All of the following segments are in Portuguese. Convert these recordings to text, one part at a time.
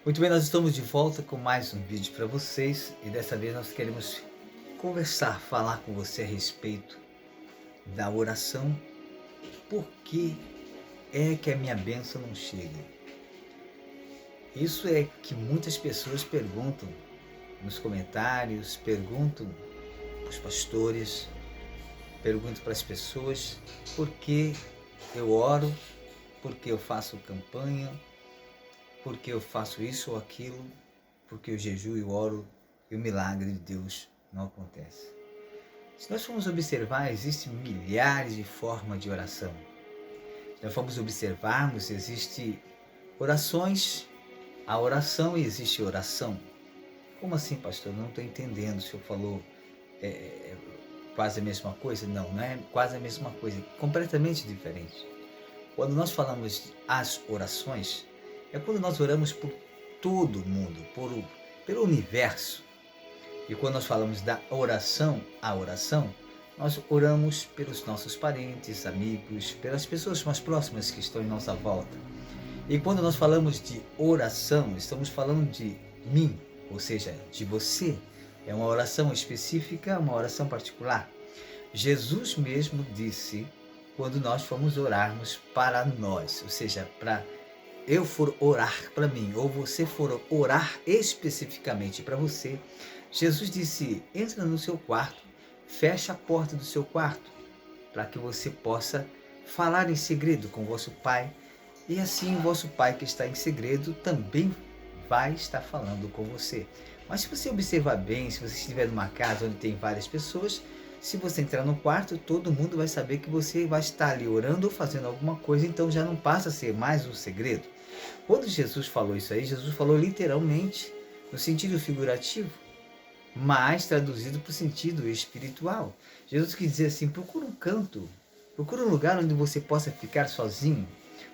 Muito bem, nós estamos de volta com mais um vídeo para vocês e dessa vez nós queremos conversar, falar com você a respeito da oração. Por que é que a minha bênção não chega? Isso é que muitas pessoas perguntam nos comentários, perguntam para os pastores, perguntam para as pessoas por que eu oro, por que eu faço campanha, por que eu faço isso ou aquilo, porque eu jejuo e oro e o milagre de Deus não acontece. Se nós formos observar, existem milhares de formas de oração. Se nós formos observarmos, existem orações, a oração e existe oração. Como assim, pastor? Não estou entendendo. O senhor falou quase a mesma coisa? Não, não é quase a mesma coisa, é completamente diferente. Quando nós falamos as orações, é quando nós oramos por todo mundo, pelo universo. E quando nós falamos da oração, a oração, nós oramos pelos nossos parentes, amigos, pelas pessoas mais próximas que estão em nossa volta. E quando nós falamos de oração, estamos falando de mim, ou seja, de você. É uma oração específica, uma oração particular. Jesus mesmo disse, quando nós formos orarmos para nós, ou seja, para eu for orar para mim, ou você for orar especificamente para você, Jesus disse, entra no seu quarto, fecha a porta do seu quarto, para que você possa falar em segredo com vosso Pai, e assim o vosso Pai que está em segredo também vai estar falando com você. Mas se você observar bem, se você estiver numa casa onde tem várias pessoas, se você entrar no quarto, todo mundo vai saber que você vai estar ali orando ou fazendo alguma coisa, então já não passa a ser mais um segredo. Quando Jesus falou isso aí, Jesus falou literalmente, no sentido figurativo, mas traduzido para o sentido espiritual. Jesus quis dizer assim, procura um canto, procura um lugar onde você possa ficar sozinho,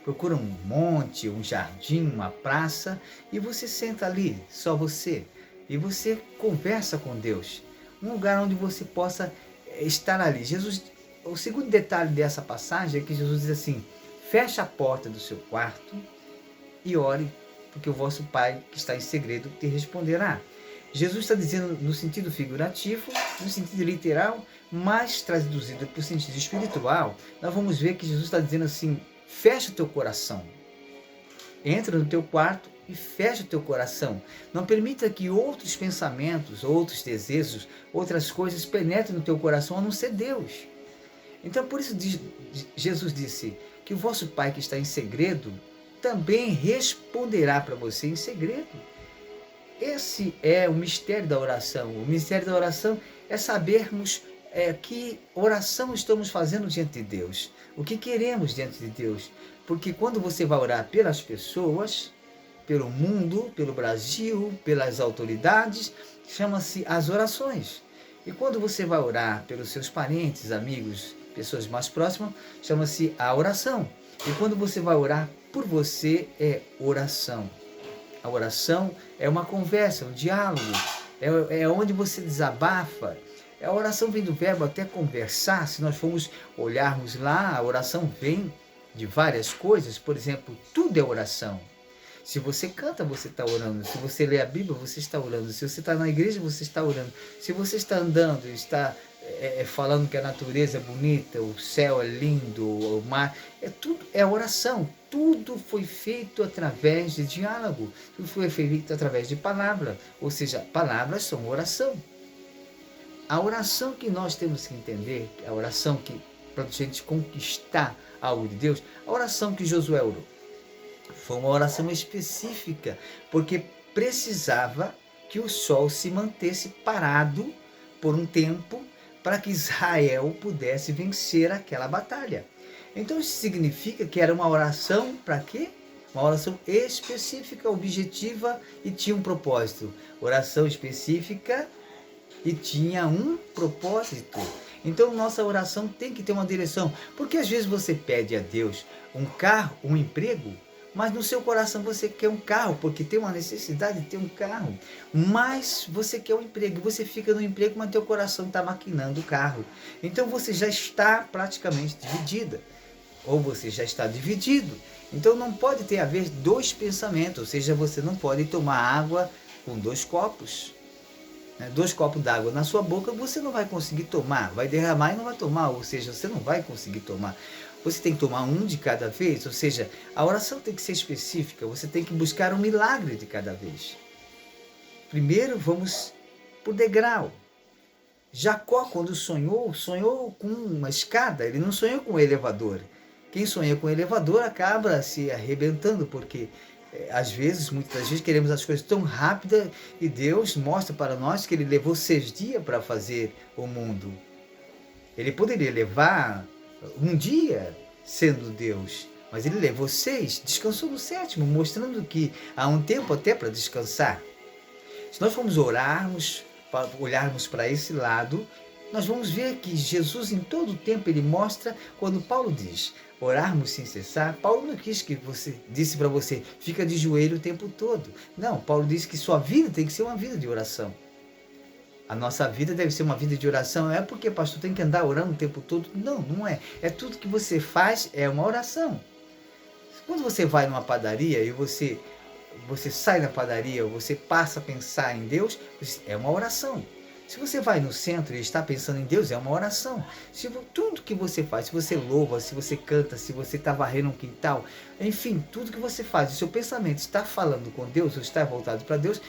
procura um monte, um jardim, uma praça, e você senta ali, só você, e você conversa com Deus. Um lugar onde você possa estar ali. Jesus, o segundo detalhe dessa passagem é que Jesus diz assim, fecha a porta do seu quarto e ore, porque o vosso Pai que está em segredo te responderá. Jesus está dizendo no sentido figurativo, no sentido literal, mas traduzido para o sentido espiritual, nós vamos ver que Jesus está dizendo assim, fecha o teu coração, entra no teu quarto e fecha o teu coração. Não permita que outros pensamentos, outros desejos, outras coisas penetrem no teu coração, a não ser Deus. Então por isso Jesus disse que o vosso Pai que está em segredo também responderá para você em segredo. Esse é o mistério da oração. O mistério da oração é sabermos que oração estamos fazendo diante de Deus. O que queremos diante de Deus. Porque quando você vai orar pelas pessoas, pelo mundo, pelo Brasil, pelas autoridades, chama-se as orações. E quando você vai orar pelos seus parentes, amigos, pessoas mais próximas, chama-se a oração. E quando você vai orar por você, é oração. A oração é uma conversa, um diálogo, é onde você desabafa. A oração vem do verbo até conversar. Se nós formos olharmos lá, a oração vem de várias coisas. Por exemplo, tudo é oração. Se você canta, você está orando. Se você lê a Bíblia, você está orando. Se você está na igreja, você está orando. Se você está andando, está falando que a natureza é bonita, o céu é lindo, o mar, tudo é oração. Tudo foi feito através de diálogo. Tudo foi feito através de palavra. Ou seja, palavras são oração. A oração que nós temos que entender, a oração que para a gente conquistar algo de Deus, a oração que Josué orou, foi uma oração específica, porque precisava que o sol se mantesse parado por um tempo para que Israel pudesse vencer aquela batalha. Então isso significa que era uma oração para quê? Uma oração específica, objetiva e tinha um propósito. Oração específica e tinha um propósito. Então nossa oração tem que ter uma direção, porque às vezes você pede a Deus um carro, um emprego, mas no seu coração você quer um carro, porque tem uma necessidade de ter um carro, mas você quer um emprego, você fica no emprego, mas teu coração está maquinando o carro. Então você já está praticamente dividida, ou você já está dividido. Então não pode ter haver dois pensamentos, ou seja, você não pode tomar água com 2 copos. 2 copos d'água na sua boca, você não vai conseguir tomar, vai derramar e não vai tomar, ou seja, você não vai conseguir tomar. Você tem que tomar um de cada vez, ou seja, a oração tem que ser específica, você tem que buscar um milagre de cada vez. Primeiro vamos por degrau. Jacó, quando sonhou com uma escada, ele não sonhou com um elevador. Quem sonha com um elevador acaba se arrebentando, porque às vezes, muitas vezes, queremos as coisas tão rápidas e Deus mostra para nós que Ele levou 6 dias para fazer o mundo. Ele poderia levar um dia sendo Deus, mas Ele levou 6, descansou no 7º, mostrando que há um tempo até para descansar. Se nós formos olharmos para esse lado, nós vamos ver que Jesus em todo o tempo ele mostra, quando Paulo diz orarmos sem cessar, Paulo não quis que você disse para você, fica de joelho o tempo todo. Não, Paulo disse que sua vida tem que ser uma vida de oração. A nossa vida deve ser uma vida de oração. É porque, pastor, tem que andar orando o tempo todo? Não, não é. É tudo que você faz é uma oração. Quando você vai numa padaria e você sai da padaria, você passa a pensar em Deus, é uma oração. Se você vai no centro e está pensando em Deus, é uma oração. Se tudo que você faz, se você louva, se você canta, se você está varrendo um quintal, enfim, tudo que você faz, o seu pensamento está falando com Deus, ou está voltado para Deus,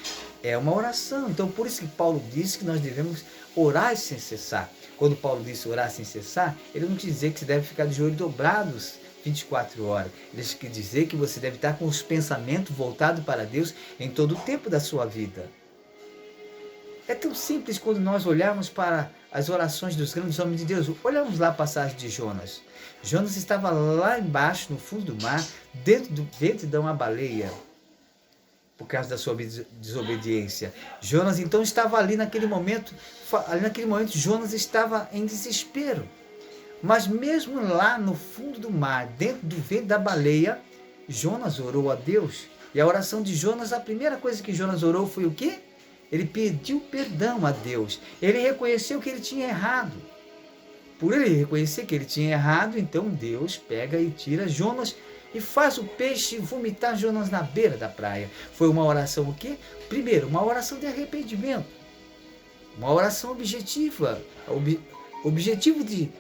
é uma oração. Então, por isso que Paulo disse que nós devemos orar sem cessar. Quando Paulo disse orar sem cessar, ele não quis dizer que você deve ficar de joelhos dobrados 24 horas. Ele quer dizer que você deve estar com os pensamentos voltados para Deus em todo o tempo da sua vida. É tão simples quando nós olharmos para as orações dos grandes homens de Deus. Olhamos lá a passagem de Jonas. Jonas estava lá embaixo, no fundo do mar, dentro do ventre de uma baleia, por causa da sua desobediência. Jonas então estava ali naquele momento, Jonas estava em desespero. Mas mesmo lá no fundo do mar, dentro do ventre da baleia, Jonas orou a Deus. E a oração de Jonas, a primeira coisa que Jonas orou foi o quê? Ele pediu perdão a Deus. Ele reconheceu que ele tinha errado. Por ele reconhecer que ele tinha errado, então Deus pega e tira Jonas e faz o peixe vomitar Jonas na beira da praia. Foi uma oração o quê? Primeiro, uma oração de arrependimento. Uma oração objetiva. O objetivo de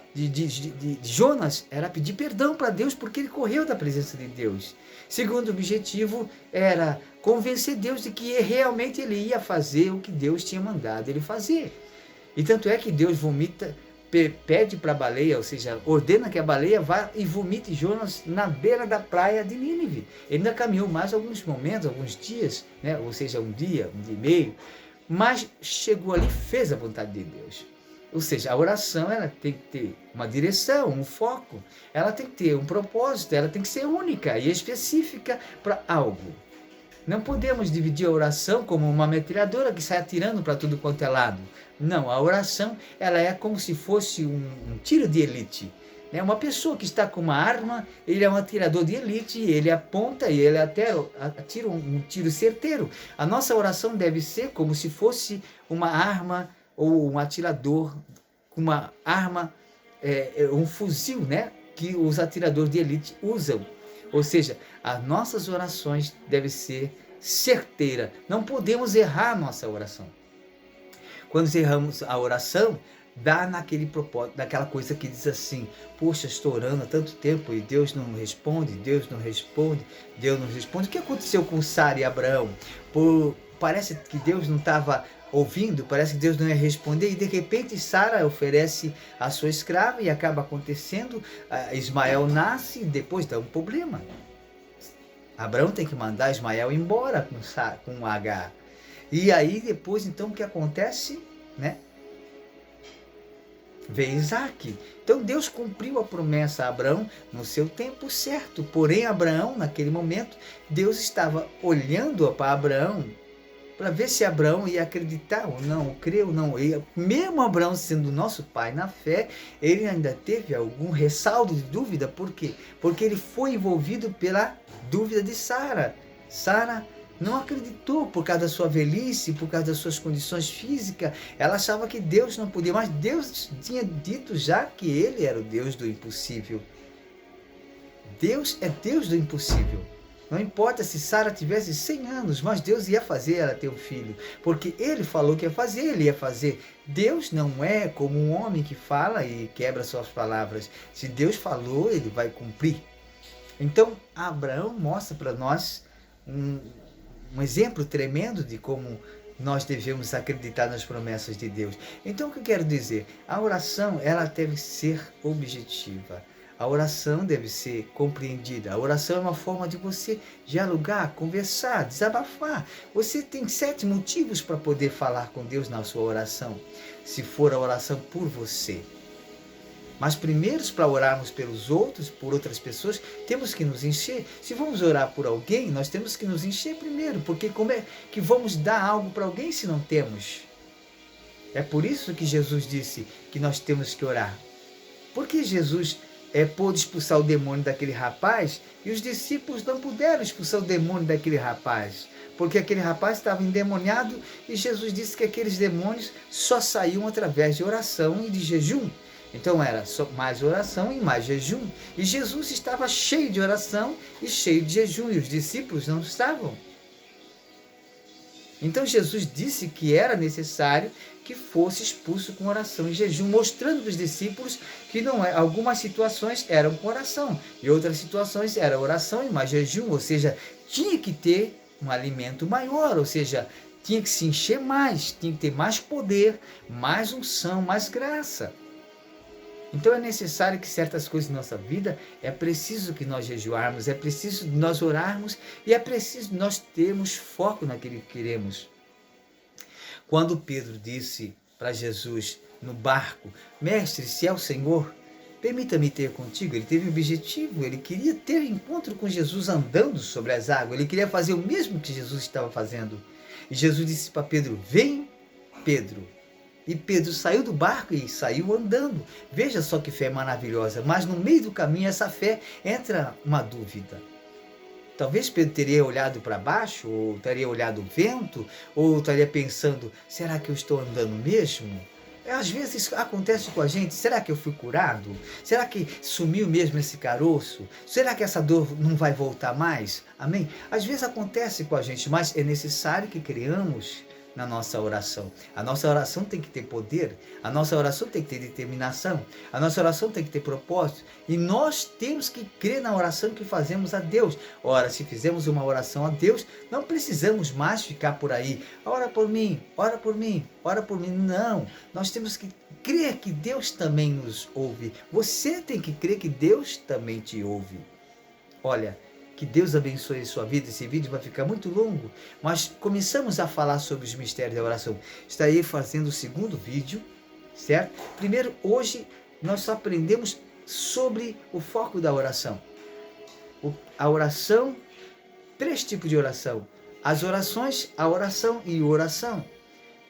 Jonas era pedir perdão para Deus porque ele correu da presença de Deus. Segundo objetivo era convencer Deus de que realmente ele ia fazer o que Deus tinha mandado ele fazer. E tanto é que Deus pede para a baleia, ou seja, ordena que a baleia vá e vomite Jonas na beira da praia de Nínive. Ele ainda caminhou mais alguns momentos, alguns dias, né? Ou seja, um dia e meio, mas chegou ali e fez a vontade de Deus. Ou seja, a oração ela tem que ter uma direção, um foco, ela tem que ter um propósito, ela tem que ser única e específica para algo. Não podemos dividir a oração como uma metralhadora que sai atirando para tudo quanto é lado. Não, a oração ela é como se fosse um tiro de elite. É uma pessoa que está com uma arma, ele é um atirador de elite, ele aponta e ele até atira um tiro certeiro. A nossa oração deve ser como se fosse uma arma ou um atirador com uma arma, um fuzil, né, que os atiradores de elite usam. Ou seja, as nossas orações devem ser certeiras. Não podemos errar a nossa oração. Quando erramos a oração, dá naquele propósito, daquela coisa que diz assim, poxa, estou orando há tanto tempo e Deus não responde, Deus não responde, Deus não responde. O que aconteceu com Sara e Abraão? Parece que Deus não estava ouvindo, parece que Deus não ia responder, e de repente Sara oferece a sua escrava e acaba acontecendo, Ismael nasce e depois dá um problema. Abraão tem que mandar Ismael embora com Agar. E aí depois então o que acontece? Né? Vem Isaac. Então Deus cumpriu a promessa a Abraão no seu tempo certo. Porém Abraão, naquele momento, Deus estava olhando para Abraão para ver se Abraão ia acreditar ou não, crer ou não. E mesmo Abraão sendo nosso pai na fé, ele ainda teve algum ressaldo de dúvida. Por quê? Porque ele foi envolvido pela dúvida de Sara. Sara não acreditou por causa da sua velhice, por causa das suas condições físicas. Ela achava que Deus não podia, mas Deus tinha dito já que ele era o Deus do impossível. Deus é Deus do impossível. Não importa se Sara tivesse 100 anos, mas Deus ia fazer ela ter um filho, porque Ele falou que ia fazer, Ele ia fazer. Deus não é como um homem que fala e quebra suas palavras. Se Deus falou, Ele vai cumprir. Então, Abraão mostra para nós um exemplo tremendo de como nós devemos acreditar nas promessas de Deus. Então, o que eu quero dizer? A oração, ela deve ser objetiva. A oração deve ser compreendida. A oração é uma forma de você dialogar, conversar, desabafar. Você tem 7 motivos para poder falar com Deus na sua oração, se for a oração por você. Mas primeiro, para orarmos pelos outros, por outras pessoas, temos que nos encher. Se vamos orar por alguém, nós temos que nos encher primeiro, porque como é que vamos dar algo para alguém se não temos? É por isso que Jesus disse que nós temos que orar. Porque Jesus pôde expulsar o demônio daquele rapaz e os discípulos não puderam expulsar o demônio daquele rapaz, porque aquele rapaz estava endemoniado e Jesus disse que aqueles demônios só saíam através de oração e de jejum. Então era só mais oração e mais jejum. E Jesus estava cheio de oração e cheio de jejum e os discípulos não estavam. Então Jesus disse que era necessário que fosse expulso com oração e jejum, mostrando para os discípulos que algumas situações eram com oração e outras situações era oração e mais jejum, ou seja, tinha que ter um alimento maior, ou seja, tinha que se encher mais, tinha que ter mais poder, mais unção, mais graça. Então é necessário que certas coisas em nossa vida, é preciso que nós jejuarmos, é preciso nós orarmos e é preciso nós termos foco naquilo que queremos. Quando Pedro disse para Jesus no barco, Mestre, se é o Senhor, permita-me ter contigo. Ele teve um objetivo, ele queria ter encontro com Jesus andando sobre as águas, ele queria fazer o mesmo que Jesus estava fazendo. E Jesus disse para Pedro, vem Pedro. E Pedro saiu do barco e saiu andando. Veja só que fé maravilhosa. Mas no meio do caminho, essa fé entra uma dúvida. Talvez Pedro teria olhado para baixo, ou teria olhado o vento, ou estaria pensando, será que eu estou andando mesmo? Às vezes acontece com a gente, será que eu fui curado? Será que sumiu mesmo esse caroço? Será que essa dor não vai voltar mais? Amém? Às vezes acontece com a gente, mas é necessário que criamos na nossa oração. A nossa oração tem que ter poder, a nossa oração tem que ter determinação, a nossa oração tem que ter propósito, e nós temos que crer na oração que fazemos a Deus. Ora, se fizemos uma oração a Deus, não precisamos mais ficar por aí, ora por mim, ora por mim, ora por mim. Não, nós temos que crer que Deus também nos ouve. Você tem que crer que Deus também te ouve. Olha, que Deus abençoe a sua vida. Esse vídeo vai ficar muito longo, mas começamos a falar sobre os mistérios da oração. Estarei fazendo o segundo vídeo, certo? Primeiro, hoje, nós só aprendemos sobre o foco da oração. A oração, 3 tipos de oração. As orações, a oração e oração.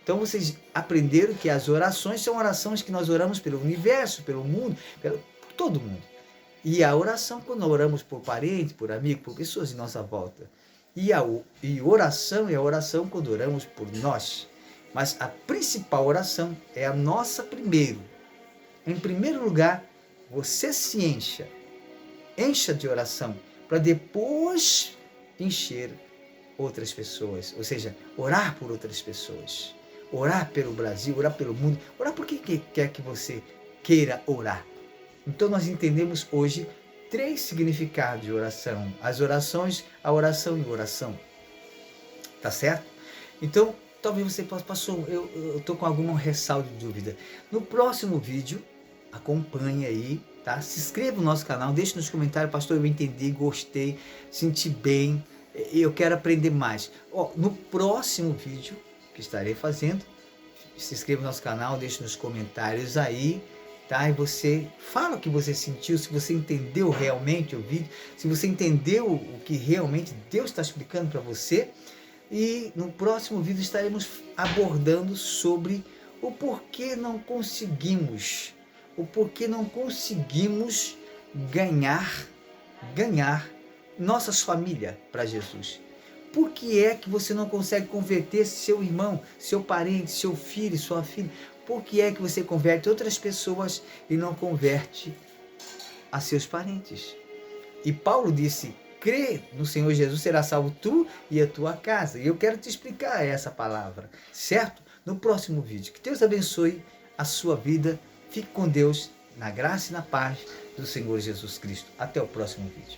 Então, vocês aprenderam que as orações são orações que nós oramos pelo universo, pelo mundo, por todo mundo. E a oração, quando oramos por parente, por amigo, por pessoas em nossa volta. E oração é a oração quando oramos por nós. Mas a principal oração é a nossa primeiro. Em primeiro lugar, você se encha de oração, para depois encher outras pessoas. Ou seja, orar por outras pessoas. Orar pelo Brasil, orar pelo mundo. Orar por quem quer que você queira orar. Então nós entendemos hoje 3 significados de oração. As orações, a oração e a oração. Tá certo? Então, talvez você passou, eu estou com alguma ressalva de dúvida. No próximo vídeo, acompanhe aí, tá? Se inscreva no nosso canal, deixe nos comentários, pastor, eu entendi, gostei, senti bem, eu quero aprender mais. No próximo vídeo que estarei fazendo, se inscreva no nosso canal, deixe nos comentários aí, tá? E você fala o que você sentiu, se você entendeu realmente o vídeo, se você entendeu o que realmente Deus está explicando para você. E no próximo vídeo estaremos abordando sobre o porquê não conseguimos ganhar nossas famílias para Jesus. Por que é que você não consegue converter seu irmão, seu parente, seu filho, sua filha? Por que é que você converte outras pessoas e não converte a seus parentes? E Paulo disse: crê no Senhor Jesus, será salvo tu e a tua casa. E eu quero te explicar essa palavra, certo? No próximo vídeo. Que Deus abençoe a sua vida. Fique com Deus, na graça e na paz do Senhor Jesus Cristo. Até o próximo vídeo.